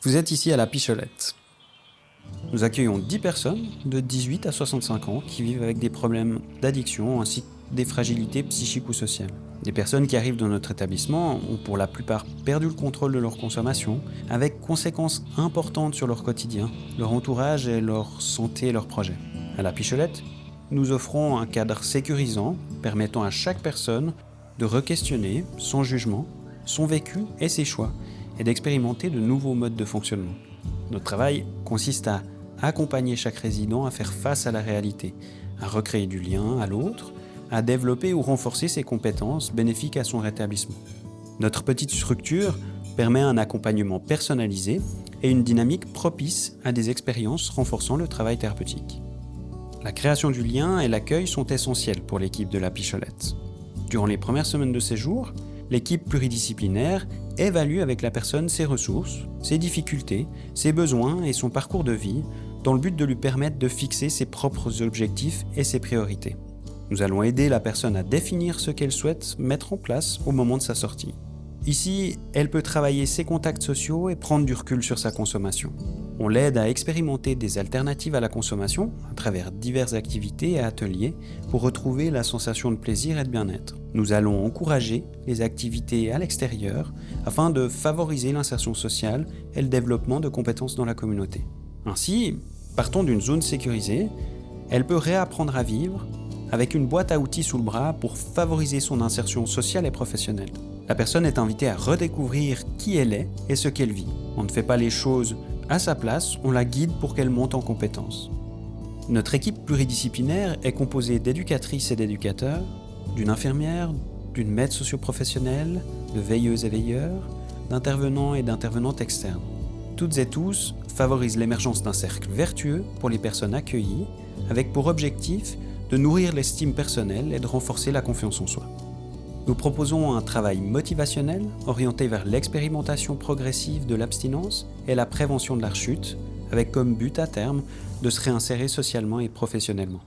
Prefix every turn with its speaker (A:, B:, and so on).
A: Vous êtes ici à la Picholette. Nous accueillons 10 personnes de 18 à 65 ans qui vivent avec des problèmes d'addiction ainsi que des fragilités psychiques ou sociales. Des personnes qui arrivent dans notre établissement ont pour la plupart perdu le contrôle de leur consommation, avec conséquences importantes sur leur quotidien, leur entourage et leur santé et leurs projets. À la Picholette, nous offrons un cadre sécurisant permettant à chaque personne de re-questionner son jugement, son vécu et ses choix, et d'expérimenter de nouveaux modes de fonctionnement. Notre travail consiste à accompagner chaque résident à faire face à la réalité, à recréer du lien à l'autre, à développer ou renforcer ses compétences bénéfiques à son rétablissement. Notre petite structure permet un accompagnement personnalisé et une dynamique propice à des expériences renforçant le travail thérapeutique. La création du lien et l'accueil sont essentiels pour l'équipe de la Picholette. Durant les premières semaines de séjour, l'équipe pluridisciplinaire évalue avec la personne ses ressources, ses difficultés, ses besoins et son parcours de vie dans le but de lui permettre de fixer ses propres objectifs et ses priorités. Nous allons aider la personne à définir ce qu'elle souhaite mettre en place au moment de sa sortie. Ici, elle peut travailler ses contacts sociaux et prendre du recul sur sa consommation. On l'aide à expérimenter des alternatives à la consommation à travers diverses activités et ateliers pour retrouver la sensation de plaisir et de bien-être. Nous allons encourager les activités à l'extérieur afin de favoriser l'insertion sociale et le développement de compétences dans la communauté. Ainsi, partant d'une zone sécurisée, elle peut réapprendre à vivre avec une boîte à outils sous le bras pour favoriser son insertion sociale et professionnelle. La personne est invitée à redécouvrir qui elle est et ce qu'elle vit. On ne fait pas les choses à sa place, on la guide pour qu'elle monte en compétences. Notre équipe pluridisciplinaire est composée d'éducatrices et d'éducateurs, d'une infirmière, d'une maître socio-professionnelle, de veilleuses et veilleurs, d'intervenants et d'intervenantes externes. Toutes et tous favorisent l'émergence d'un cercle vertueux pour les personnes accueillies, avec pour objectif de nourrir l'estime personnelle et de renforcer la confiance en soi. Nous proposons un travail motivationnel orienté vers l'expérimentation progressive de l'abstinence et la prévention de la rechute, avec comme but à terme de se réinsérer socialement et professionnellement.